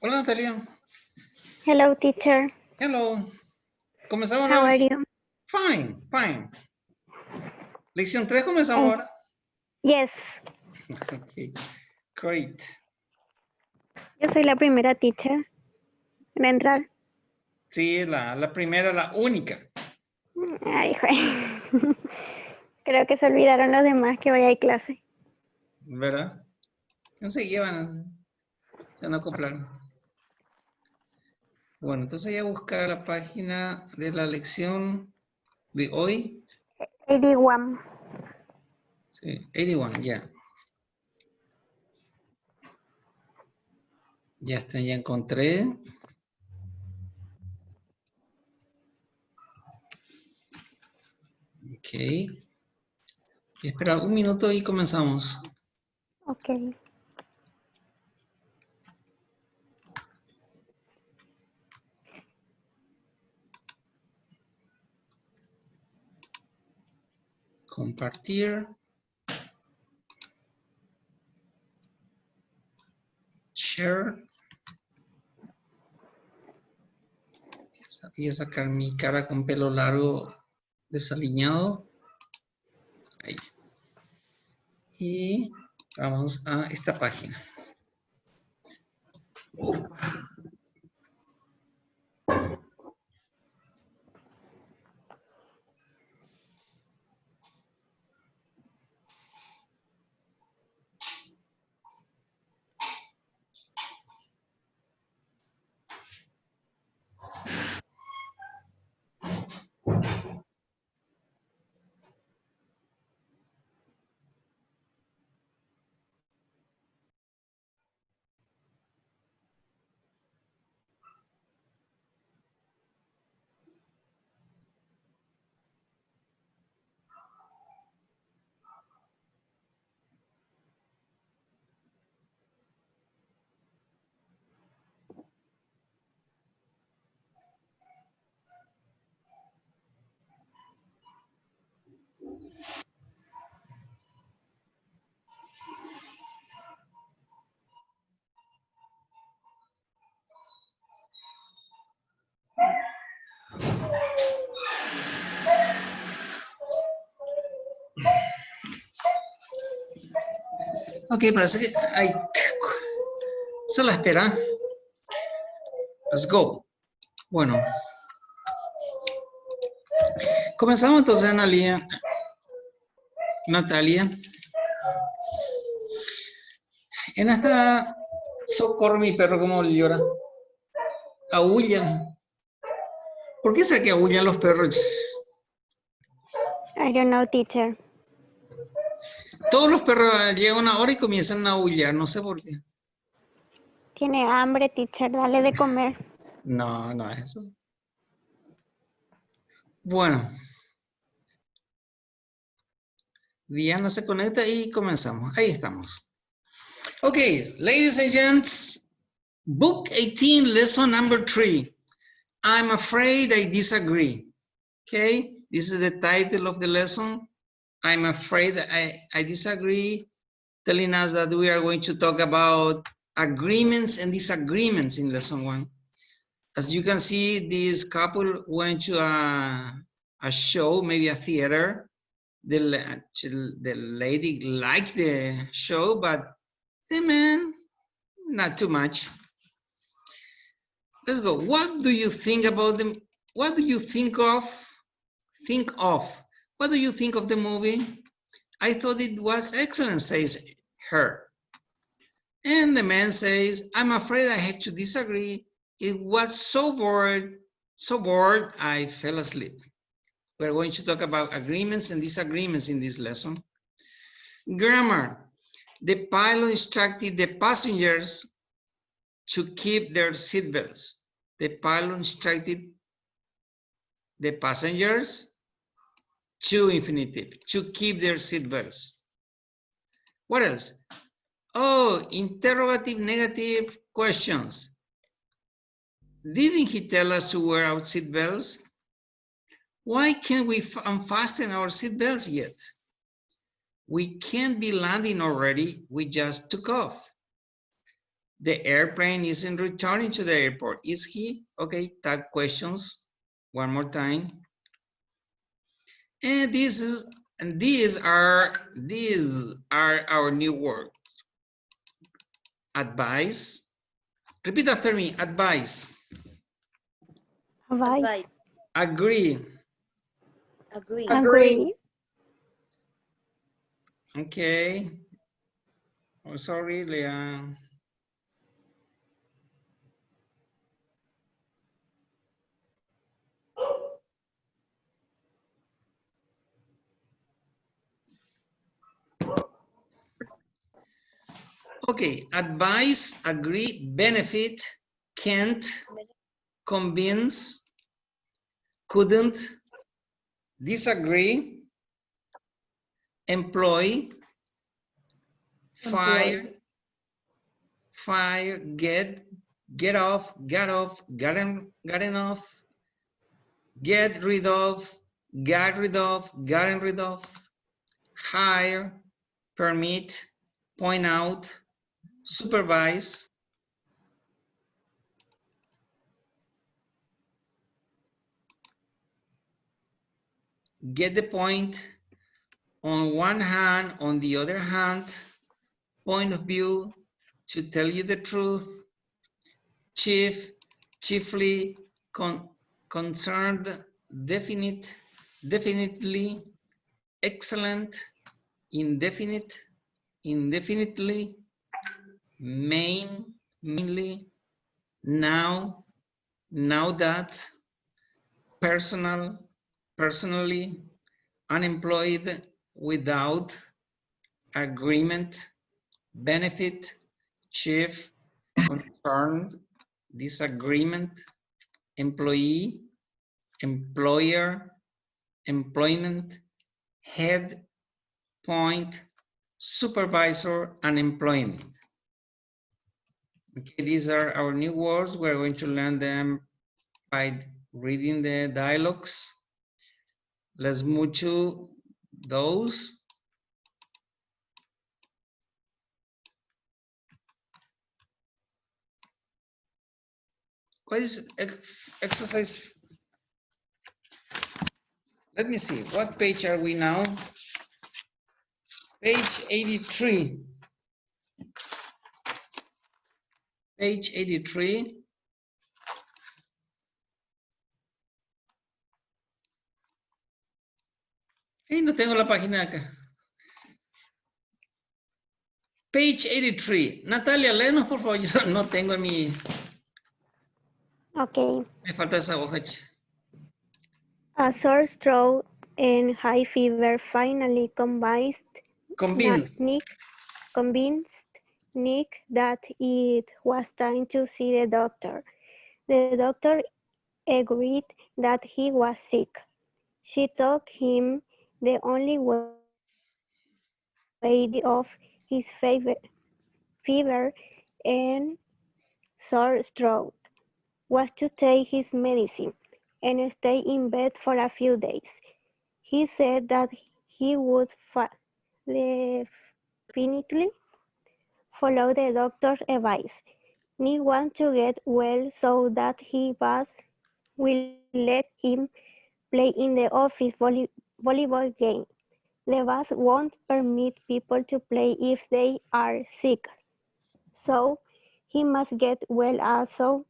Hola, Natalia. Hello, teacher. Hello. ¿Comenzamos How la are lección? you? Fine, fine. Lección 3 comenzamos ahora. Yes. Okay, great. Yo soy la primera teacher en entrar. Sí, la primera, la única. Ay, joder. Creo que se olvidaron los demás que hoy hay clase. ¿Verdad? Enseguida se van a acoplar. Bueno, entonces voy a buscar la página de la lección de hoy. 81. Sí, 81, ya. Ya está, ya encontré. Ok. Espera un minuto y comenzamos. Ok. Compartir. Share. Voy a sacar mi cara con pelo largo desaliñado. Ahí. Y vamos a esta página. Ok, parece que hay... Se la espera. Let's go. Bueno. Comenzamos entonces, Natalia. En esta... Socorro mi perro como llora. Aúlla. ¿Por qué será que aullan los perros? I don't know, teacher. Todos los perros llegan una hora y comienzan a aullar. No sé por qué. Tiene hambre, teacher. Dale de comer. No, no es eso. Bueno. Diana se conecta y comenzamos. Ahí estamos. Okay, ladies and gents, book 18, lesson number 3. I'm afraid I disagree. Okay, this is the title of the lesson. I'm afraid I disagree, telling us that we are going to talk about agreements and disagreements in lesson 1. As you can see, this couple went to a show, maybe a theater. The lady liked the show, but the man, not too much. Let's go. What do you think about them? What do you think of? What do you think of the movie? I thought it was excellent, says her. And the man says, I'm afraid I have to disagree. It was so bored, I fell asleep. We're going to talk about agreements and disagreements in this lesson. Grammar. The pilot instructed the passengers to keep their seatbelts. The pilot instructed the passengers to infinitive, to keep their seatbelts. What else? Oh, interrogative, negative questions. Didn't he tell us to wear our seatbelts? Why can't we unfasten our seatbelts yet? We can't be landing already. We just took off. The airplane isn't returning to the airport. Is he? Okay, tag questions one more time. And these are our new words. Advice. Repeat after me. Advice. Advice. Agree. Agree. Okay. Oh, sorry, Leah. Okay, advise, agree, benefit, can't, convince, couldn't, disagree, employ, fire, get off, got enough, get rid of, got rid of, gotten rid of, hire, permit, point out, supervise, get the point. On one hand, on the other hand, point of view, to tell you the truth, chiefly, concerned, definitely, excellent, indefinite, indefinitely, mainly, now that, personally, unemployed, without, agreement, benefit, chief, concerned, disagreement, employee, employer, employment, head, point, supervisor, and employment. Okay, these are our new words. We're going to learn them by reading the dialogues. Let's move to those. What is exercise? Let me see, what page are we now? Page 83. Page 83. Hey, no tengo la página acá. Page 83. Natalia, léenos por favor. Yo no tengo en mi... Okay. Me falta esa hoja. A sore throat and high fever finally convinced Nick that it was time to see the doctor. The doctor agreed that he was sick. She told him the only way off his fever and sore throat was to take his medicine and stay in bed for a few days. He said that he would definitely follow the doctor's advice. Nick wants to get well so that his boss will let him play in the office volleyball game. The boss won't permit people to play if they are sick, so he must get well as soon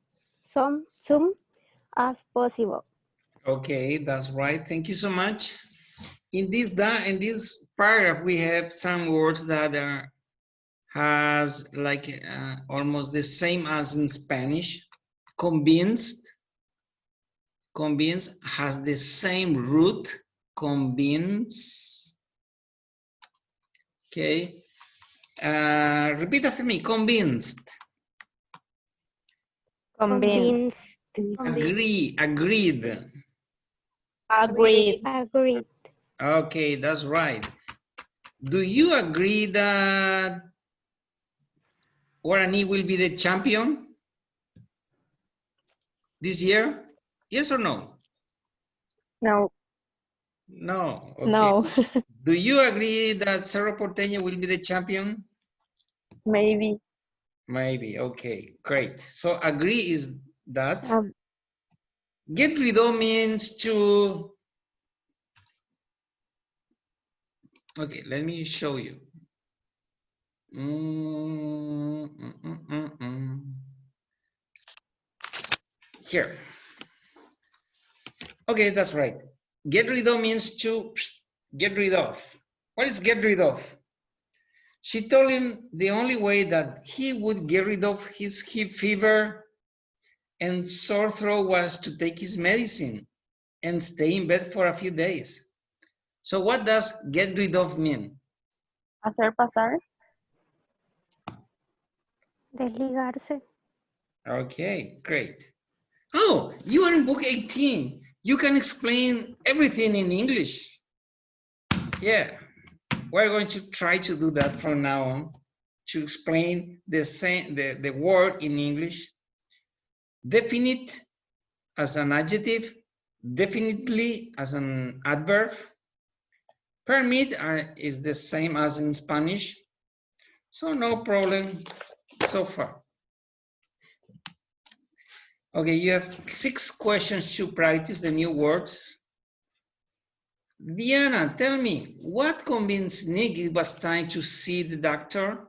as possible. Okay, that's right. Thank you so much. In this paragraph, we have some words that has like almost the same as in Spanish. Convinced has the same root, convince. Okay. Repeat after me, convinced. Convinced. Agreed. Agreed. Okay, that's right. Do you agree that Guarani will be the champion this year? Yes or no? No. No. Okay. No. Do you agree that Cerro Porteño will be the champion? Maybe. Maybe, okay, great. So agree is that. Um, Get rid of means to, okay, let me show you. Here. Okay, that's right. Get rid of means to get rid of. What is get rid of? She told him the only way that he would get rid of his hip fever and sore throat was to take his medicine and stay in bed for a few days. So what does get rid of mean? hacer pasar. Desligarse. Okay, great. Oh, you are in book 18. You can explain everything in English. Yeah, we're going to try to do that from now on, to explain the word in English. Definite as an adjective, definitely as an adverb. Permit is the same as in Spanish, so no problem so far. Okay, you have 6 questions to practice the new words. Diana, tell me, what convinced Nick it was time to see the doctor?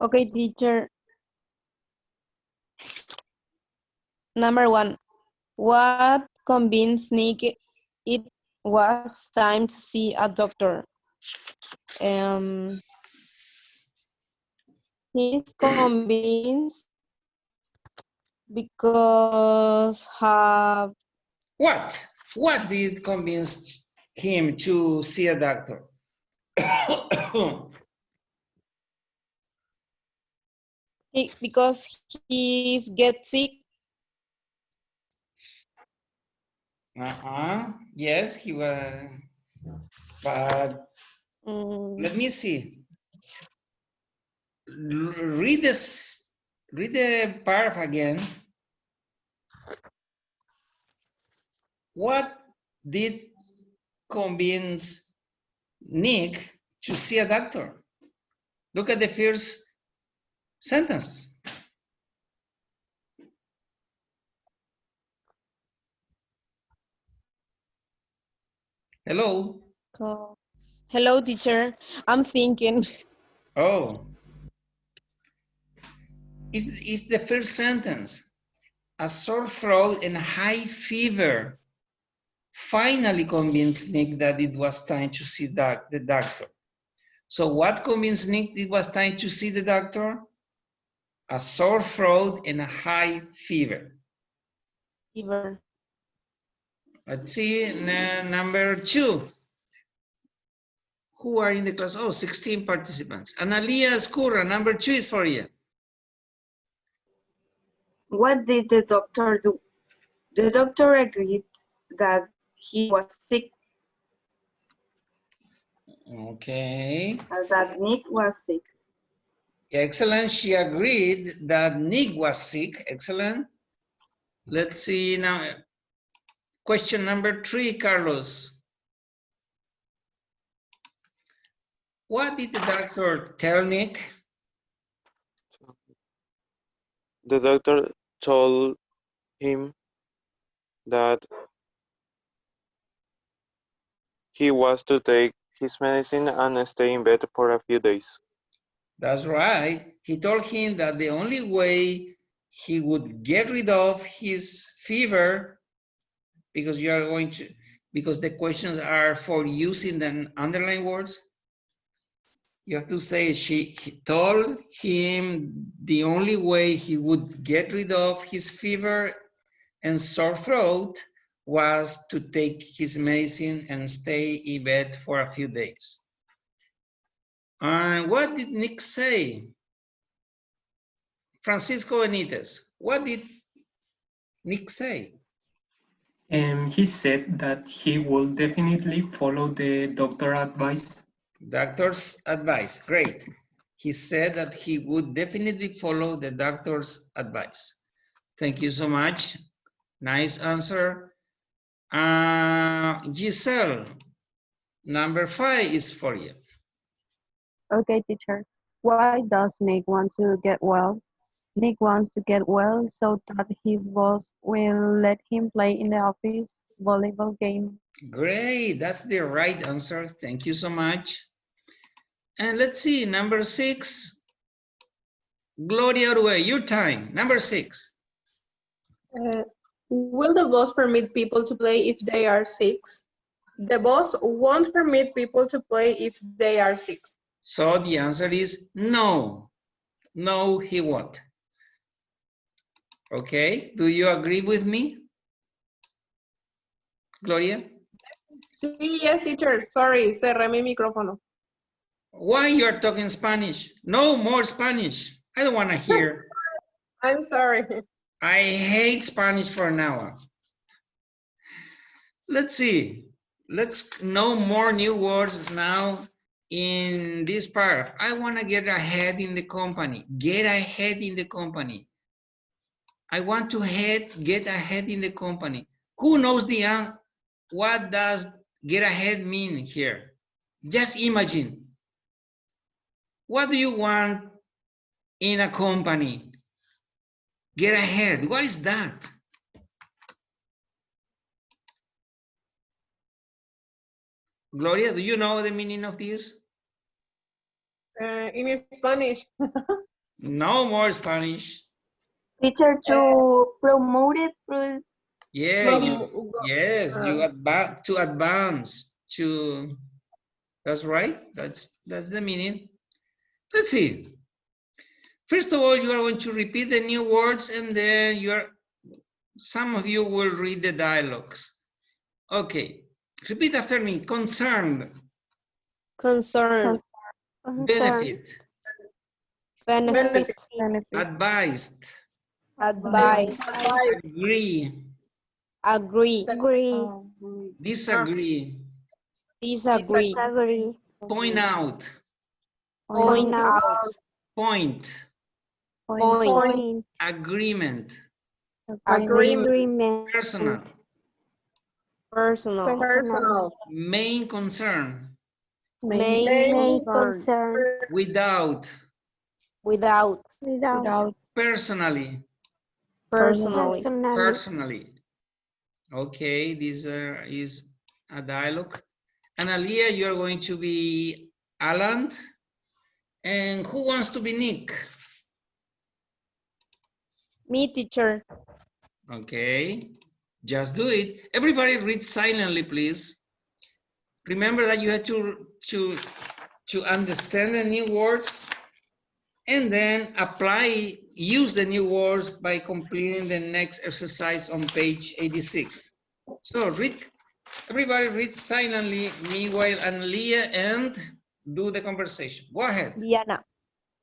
Okay, teacher. Number 1, what convinced Nick it was time to see a doctor? He's convinced because What did convince him to see a doctor? because he gets sick. Yes, he was, but let me see. Read this, read the paragraph again. What did convince Nick to see a doctor? Look at the first sentences. Hello. Hello, teacher. I'm thinking. Oh, it's the first sentence. A sore throat and high fever finally convinced Nick that it was time to see the doctor. So what convinced Nick it was time to see the doctor? A sore throat and a high fever. Fever. Let's see, number 2. Who are in the class? Oh, 16 participants. Analia Escurra, number 2 is for you. What did the doctor do? The doctor agreed that he was sick, Okay. that Nick was sick. Excellent. She agreed that Nick was sick. Excellent. Let's see now. Question number 3, Carlos. What did the doctor tell Nick? The doctor told him that he was to take his medicine and stay in bed for a few days. That's right. He told him that the only way he would get rid of his fever, because you are going to, because the questions are for using the underlined words, you have to say he told him the only way he would get rid of his fever and sore throat was to take his medicine and stay in bed for a few days. And what did Nick say? Francisco Benitez, what did Nick say? He said that he will definitely follow the doctor advice. Doctor's advice, great. He said that he would definitely follow the doctor's advice. Thank you so much. Nice answer. Giselle, Number 5 is for you. Okay, teacher. Why does Nick want to get well? Nick wants to get well so that his boss will let him play in the office volleyball game. Great, that's the right answer. Thank you so much. And let's see, number 6. Gloria Orue, your time. Number 6. Will the boss permit people to play if they are sick? The boss won't permit people to play if they are sick. So the answer is no. No, he won't. Okay, do you agree with me? Gloria? Sí, yes, teacher. Sorry, cerré mi micrófono. Why you are talking Spanish? No more Spanish. I don't want to hear. I'm sorry. I hate Spanish from now on. Let's see. Let's know more new words now in this paragraph. I want to get ahead in the company. Get ahead in the company. I want to get ahead in the company. Who knows what does get ahead mean here? Just imagine. What do you want in a company? Get ahead. What is that? Gloria, do you know the meaning of this? In Spanish. No more Spanish. Teacher, to promote it. Yeah, From- to advance to. That's right. That's the meaning. Let's see. First of all, you are going to repeat the new words, and then some of you will read the dialogues. Okay. Repeat after me. Concerned. Concern, Concern. Benefit. benefit, Benefit. Advised. advice, Agree. agree, Agree. Disagree. disagree, Disagree. Point out. point out. out, Point. point, Point. Agreement. agreement, Agreement. Personal. personal, Personal. Main concern. main Main concern, concern. Without. without, Without. Personally. personally, Personally. Okay, this is a dialogue. And Alia, you're going to be Alan. And who wants to be Nick? me teacher, Okay, just do it. Everybody read silently, please. Remember that you have to understand the new words and then use the new words by completing the next exercise on page 86. So everybody read silently, meanwhile, Analia, and do the conversation. Go ahead. Diana,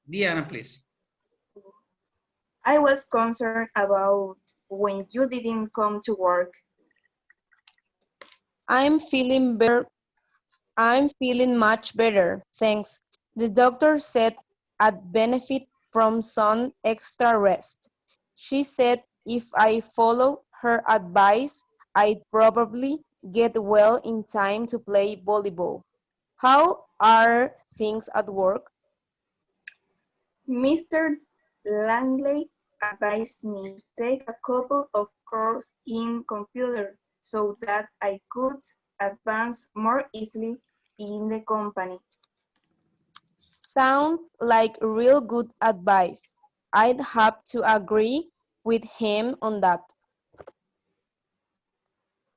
Diana, please. I was concerned about when you didn't come to work. I'm feeling better. I'm feeling much better, thanks. The doctor said I'd benefit from some extra rest. She said if I follow her advice, I'd probably get well in time to play volleyball. How are things at work? Mr. Langley advised me to take a couple of courses in computer so that I could advance more easily in the company. Sounds like real good advice. I'd have to agree with him on that.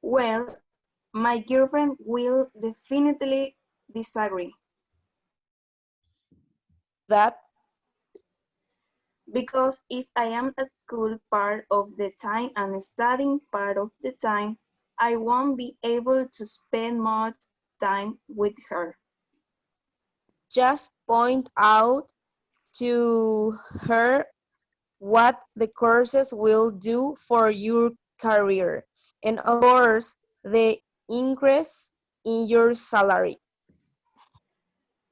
Well, my girlfriend will definitely disagree That because if I am at school part of the time and studying part of the time, I won't be able to spend much time with her. just point out to her what the courses will do for your career and of course the increase in your salary.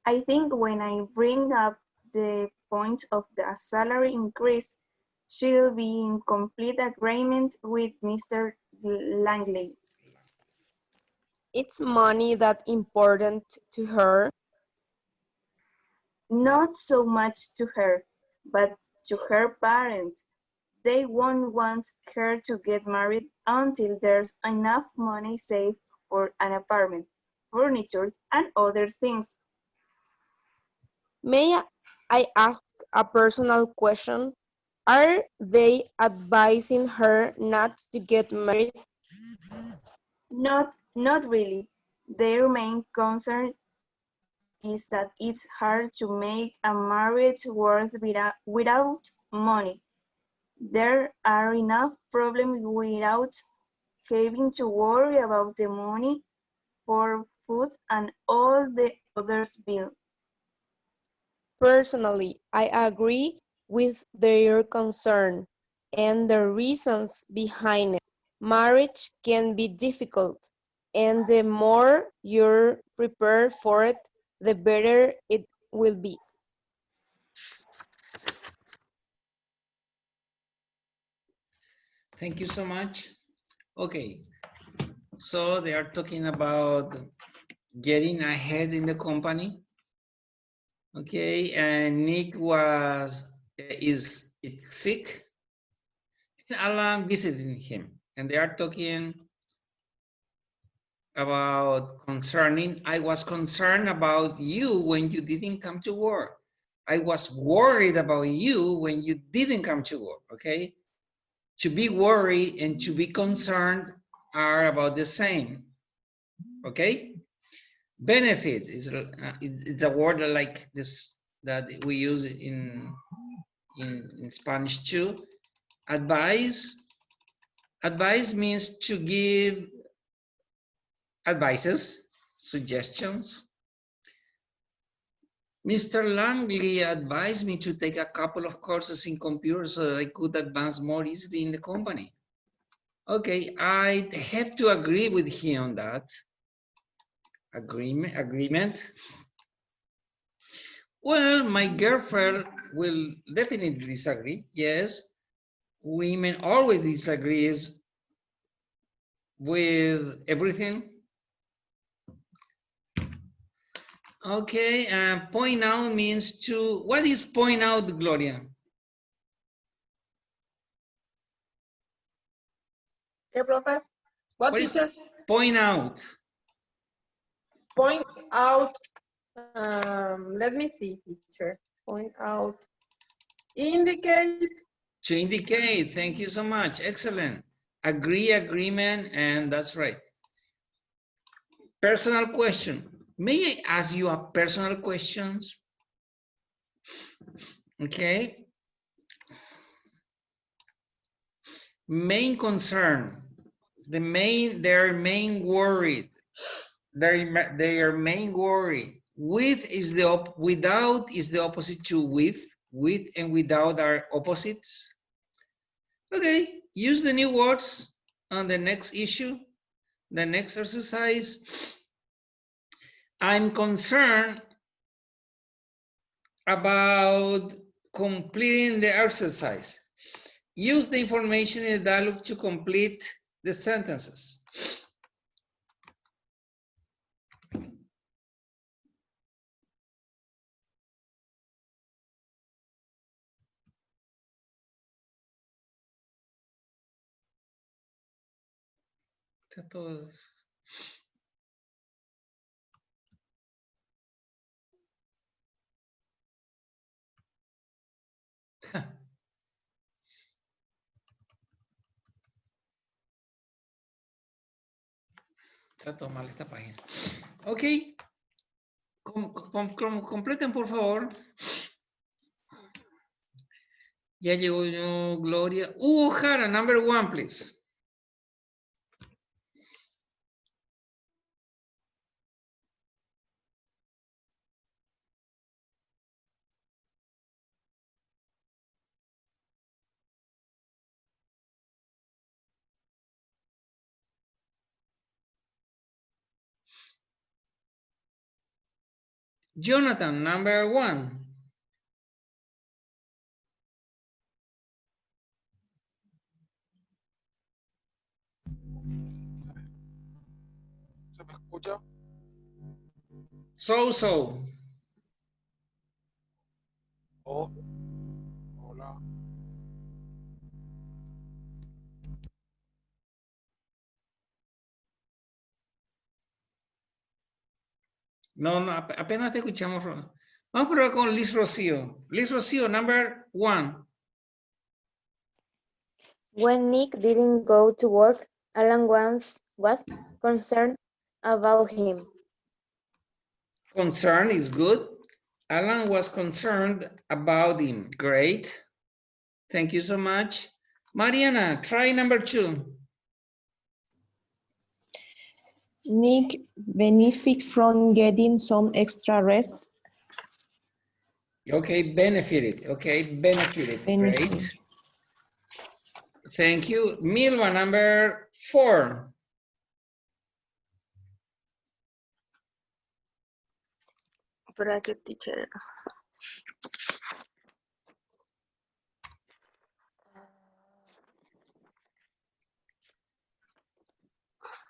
I think when I bring up the point of the salary increase, she'll be in complete agreement with Mr. Langley. It's money that important to her. Not so much to her, but to her parents. They won't want her to get married until there's enough money saved for an apartment, furniture, and other things. May I ask a personal question? Are they advising her not to get married? Not really. Their main concern is that it's hard to make a marriage work without money. There are enough problems without having to worry about the money for food and all the others bills. Personally, I agree with their concern and the reasons behind it. Marriage can be difficult, and the more you're prepared for it, the better it will be. Thank you so much. Okay, so they are talking about getting ahead in the company. Okay, and Nick is sick. And Alan visiting him, and they are talking about concerning. I was concerned about you when you didn't come to work. I was worried about you when you didn't come to work. Okay, to be worried and to be concerned are about the same. Okay, benefit is it's a word like this that we use in Spanish too. Advice means to give advices, suggestions. Mr. Langley advised me to take a couple of courses in computers so that I could advance more easily in the company. Okay, I have to agree with him on that. Agreement. Well, my girlfriend will definitely disagree. Yes, women always disagree with everything. Okay, point out means to, what is point out, Gloria? Okay, profe. What What is teacher? point out? Point out. Let me see, teacher. Point out. Indicate. To indicate, thank you so much, excellent. Agree, agreement, and that's right. Personal question. May I ask you a personal questions? Okay. Main concern, their main worried, their main worry. With is the without is the opposite to with and without are opposites. Okay, use the new words on the next issue, the next exercise. I'm concerned about completing the exercise. Use the information in the dialogue to complete the sentences. Está todo. Está todo mal esta página. Ok. Completen, por favor. Ya llegó Gloria. Hugo Jara, number 1, please. Jonathan, number 1. escucha? So. Oh, hola. No, apenas te escuchamos. Vamos a probar con Liz Rocío. Liz Rocío, number 1. When Nick didn't go to work, Alan was concerned about him. Concern is good. Alan was concerned about him. Great. Thank you so much. Mariana, try number 2. Nick benefit from getting some extra rest. Okay, benefited. Okay, benefited. Great. Thank you. Milva, number 4. Bracket teacher.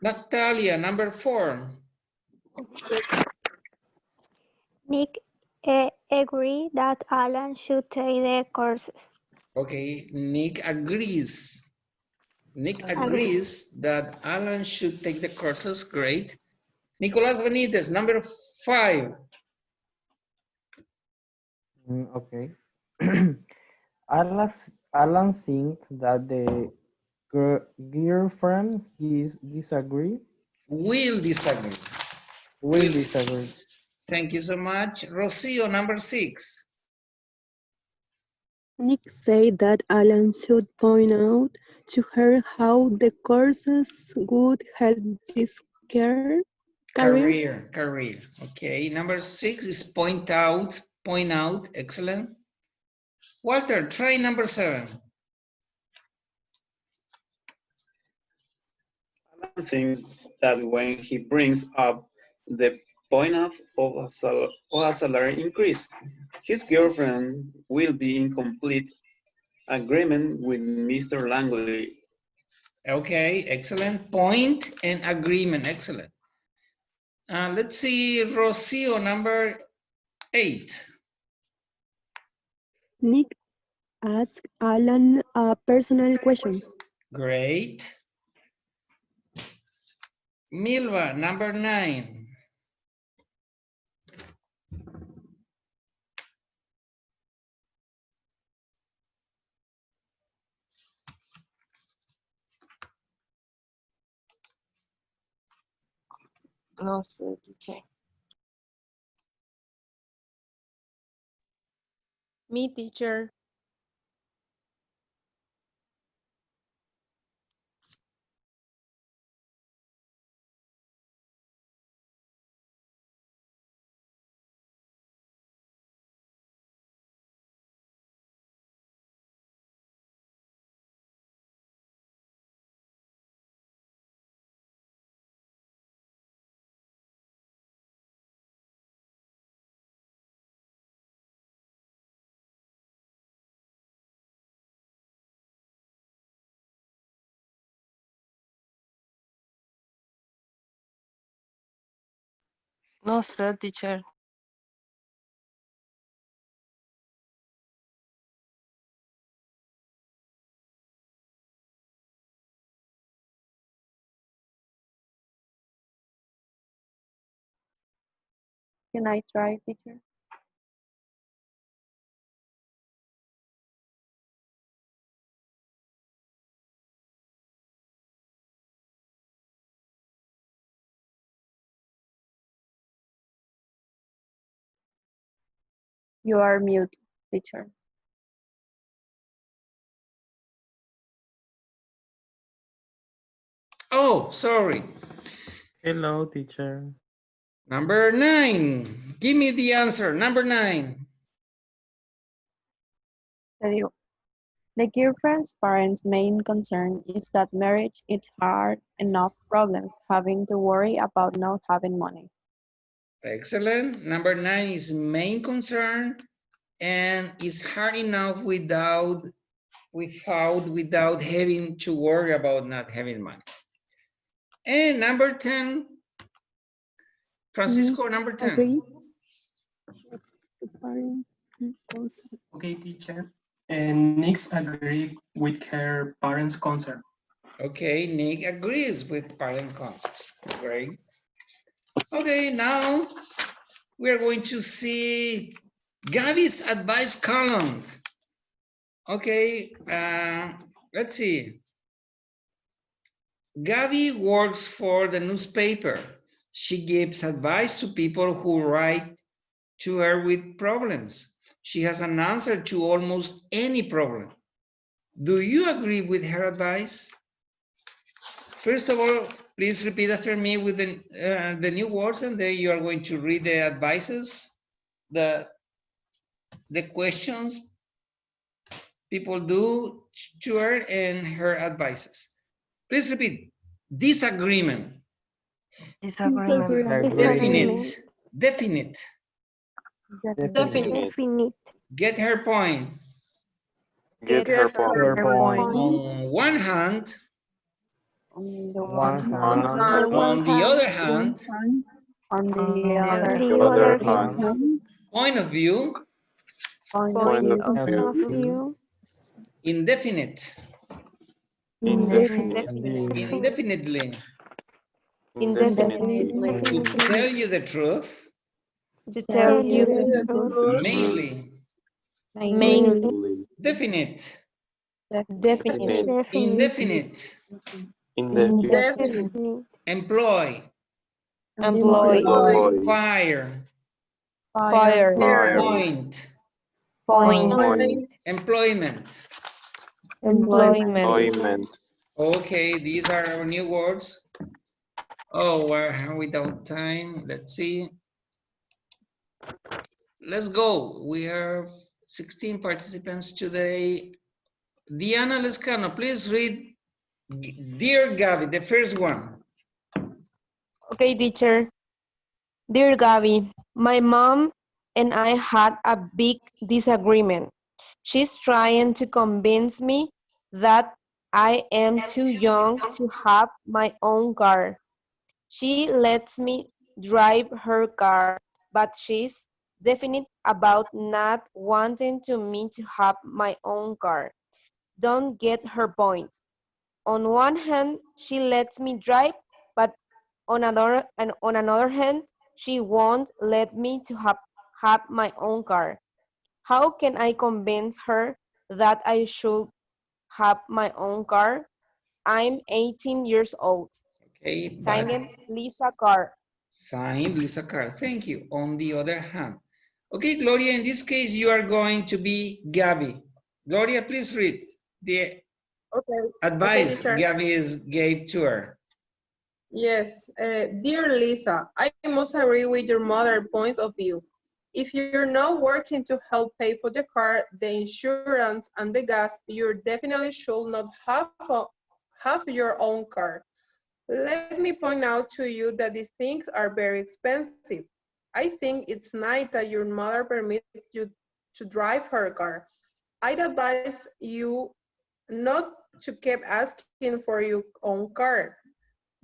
Natalia, number 4. Nick agreed that Alan should take the courses. Okay, Nick agrees. Nick agrees that Alan should take the courses. Great. Nicolas Benitez, number 5. Okay. Alan thinks that the girlfriend disagree. Will disagree. Will disagree. Thank you so much. Rocio, number 6. Nick said that Alan should point out to her how the courses would help his career. Career. Okay. Number 6 is point out. Excellent. Walter, try number 7. I think that when he brings up the point of a salary increase, his girlfriend will be in complete agreement with Mr. Langley. Okay, excellent. Point and agreement, excellent. Let's see, Rocio, number 8. Nick asked Alan a personal question. Great. Milva, number 9. No sé, teacher. Me, teacher. No sé, teacher. Can I try, teacher? You are mute, teacher. Oh, sorry. Hello, teacher. Number 9. Give me the answer. Number 9. The girlfriend's parents' main concern is that marriage is hard enough problems, having to worry about not having money. Excellent. Number 9 is main concern and is hard enough without having to worry about not having money. And number 10, Francisco, number 10. Agrees. The parents concern. Okay, teacher. And Nick agreed with her parents' concern. Okay, Nick agrees with parent concepts. Great. Okay, now we're going to see Gabby's advice column. Okay, let's see. Gabby works for the newspaper. She gives advice to people who write to her with problems. She has an answer to almost any problem. Do you agree with her advice? First of all, please repeat after me with the new words, and then you are going to read the advices, the questions people do to her and her advices. Please repeat. Disagreement. Disagreement. Definite. Definite. Definite. Get her point. Get her point. On one hand. On the one hand. On the other hand. On the other hand. Point of view. Point of view. Indefinite. Indefinitely. Indefinitely. Indefinitely. To tell you the truth. To tell you the truth. Mainly. Mainly. Definite. Definite. Indefinite. Indefinite. Employ. Employ. Fire. Fire. Point. Employment. Employment. Okay, these are our new words. Oh, we're without time. Let's see. Let's go. We have 16 participants today. Diana Lescano, please read Dear Gabby, the first one. Okay, teacher. Dear Gabby, my mom and I had a big disagreement. She's trying to convince me that I am too young to have my own car. She lets me drive her car, but she's definite about not wanting me to have my own car. Don't get her point. On one hand, she lets me drive, but on another hand, she won't let me to have my own car. How can I convince her that I should have my own car? I'm 18 years old. Okay, Signed, Lisa Carr. Signed, Lisa Carr. Thank you. On the other hand. Okay, Gloria, in this case, you are going to be Gabby. Gloria, please read the advice Gabby gave to her. Yes, dear Lisa, I must agree with your mother's point of view. If you're not working to help pay for the car, the insurance, and the gas, you definitely should not have your own car. Let me point out to you that these things are very expensive. I think it's nice that your mother permits you to drive her car. I'd advise you not to keep asking for your own car.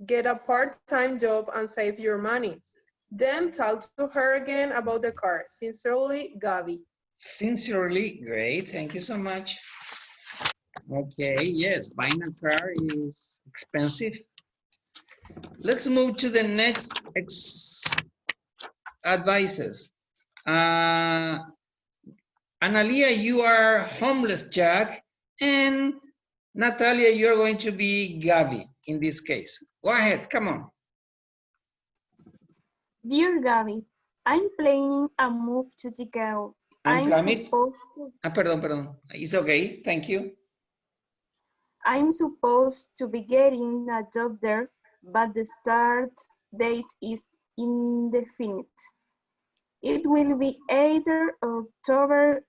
Get a part-time job and save your money. Then talk to her again about the car. Sincerely, Gabby. Sincerely, great. Thank you so much. Okay, yes, buying a car is expensive. Let's move to the next advices. Analia, you are homeless, Jack, and Natalia, you're going to be Gabby in this case. Go ahead, come on. Dear Gabby, I'm planning a move to Chicago. Perdón. It's okay, thank you. I'm supposed to be getting a job there, but the start date is indefinite. It will be either October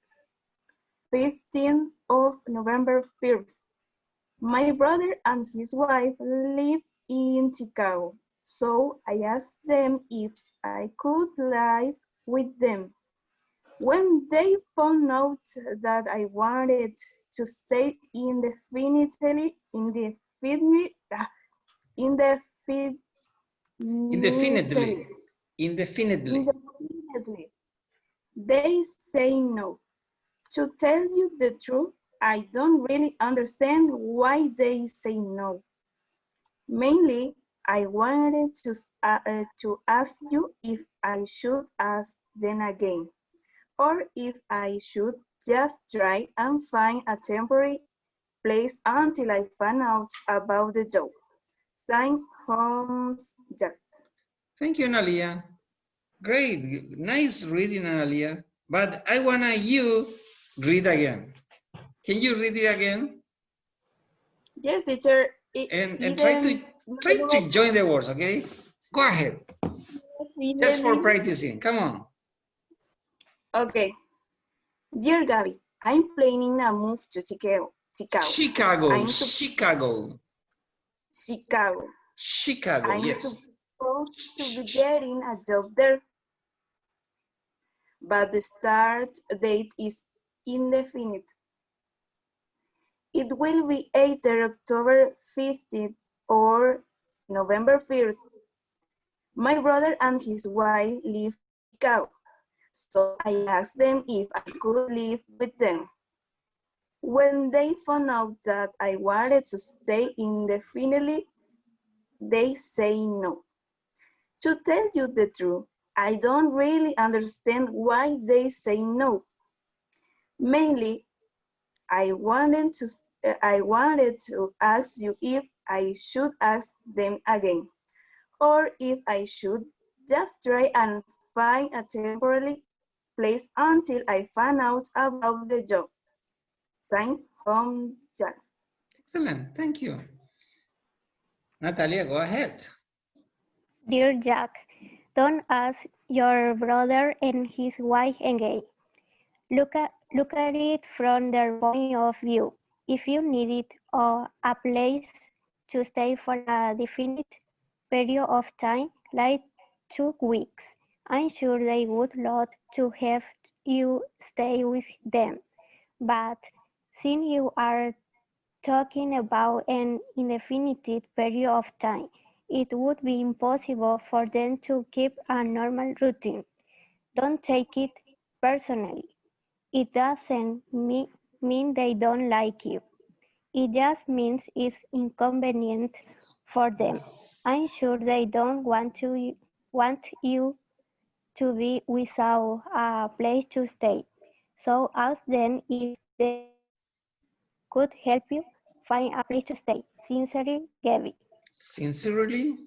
15th or November 1st. My brother and his wife live in Chicago, so I asked them if I could live with them. When they found out that I wanted to stay indefinitely, Indefinitely. Indefinitely. They say no. To tell you the truth, I don't really understand why they say no. Mainly, I wanted to ask you if I should ask them again, or if I should just try and find a temporary place until I find out about the job. Sign Holmes Jack. Thank you, Analia. Great, nice reading, Analia. But I wanna you read again. Can you read it again? Yes, teacher. And try to join the words, okay? Go ahead. Just for practicing. Come on. Okay. Dear Gabby, I'm planning a move to Chicago. Chicago. I'm Chicago. Chicago. Chicago, I'm yes. supposed to be getting a job there, but the start date is indefinite. It will be either October 15th or November 1st. My brother and his wife live in Chicago, so I asked them if I could live with them. When they found out that I wanted to stay indefinitely, they say no. To tell you the truth, I don't really understand why they say no. Mainly, I wanted to ask you if I should ask them again, or if I should just try and find a temporary place until I find out about the job. Sign Home Jack. Excellent, thank you. Natalia, go ahead. Dear Jack, don't ask your brother and his wife again. Look at it from their point of view. If you needed a place to stay for a definite period of time, like 2 weeks, I'm sure they would love to have you stay with them. But since you are talking about an indefinite period of time, it would be impossible for them to keep a normal routine. Don't take it personally. It doesn't mean they don't like you. It just means it's inconvenient for them. I'm sure they don't want you to be without a place to stay. So ask them if they could help you find a place to stay. Sincerely, Gabby. Sincerely,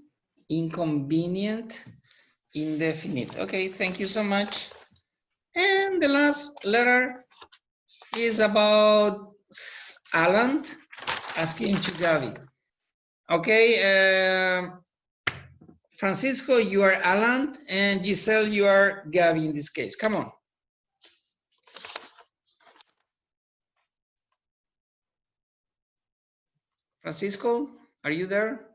inconvenient, indefinite. Okay, thank you so much. And the last letter is about Alan asking to Gabby. Okay, Francisco, you are Alan, and Giselle, you are Gabby in this case. Come on. Francisco, are you there?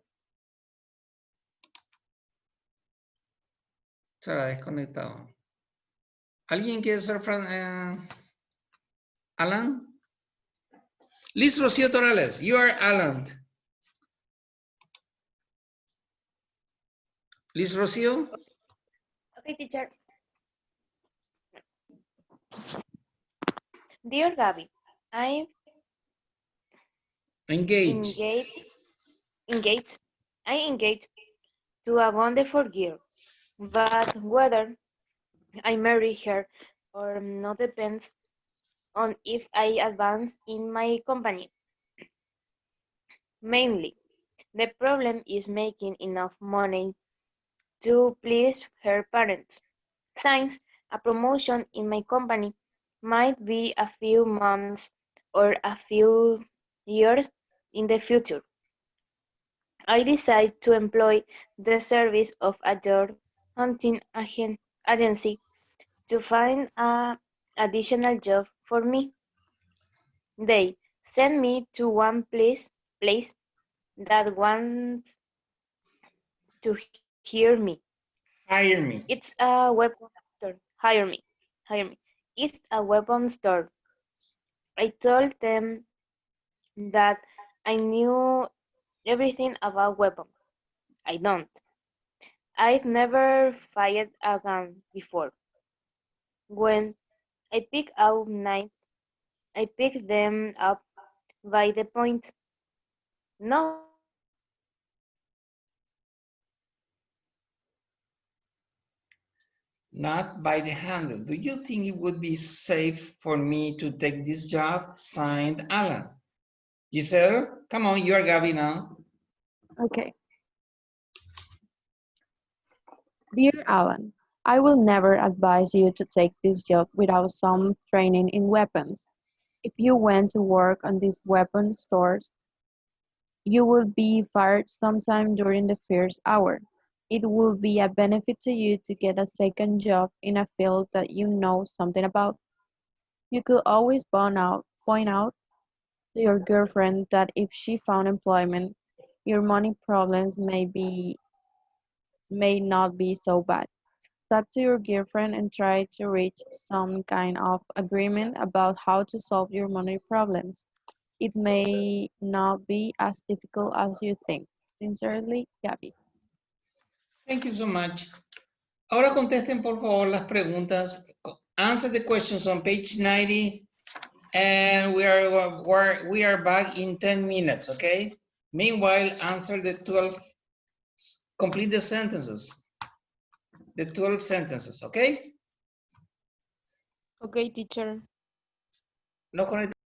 Se ha desconectado. ¿Alguien quiere ser Alan? Liz Rocío Torales, you are Alan. Liz Rocío? Okay, teacher. Dear Gabby, I'm engaged to a wonderful girl, but whether I marry her or not depends on if I advance in my company. Mainly, the problem is making enough money to please her parents, since a promotion in my company might be a few months or a few years in the future. I decided to employ the service of a job hunting agency to find an additional job for me. They sent me to one place that wants to hear me. Hire me. It's a weapon store. Hire me. It's a weapon store. I told them that I knew everything about weapons. I don't. I've never fired a gun before. When I pick out knives, I pick them up by the point, not Not by the handle. Do you think it would be safe for me to take this job? Signed, Alan. Giselle, come on, you are Gabby now. Okay. Dear Alan, I will never advise you to take this job without some training in weapons. If you went to work on these weapon stores, you will be fired sometime during the first hour. It will be a benefit to you to get a second job in a field that you know something about. You could always point out to your girlfriend that if she found employment, your money problems may not be so bad. Talk to your girlfriend and try to reach some kind of agreement about how to solve your money problems. It may not be as difficult as you think. Sincerely, Gabby. Thank you so much. Ahora contesten por favor las preguntas. Answer the questions on page 90 and we are back in 10 minutes, okay? Meanwhile, answer the 12, complete the sentences. The 12 sentences, okay? Okay, teacher. No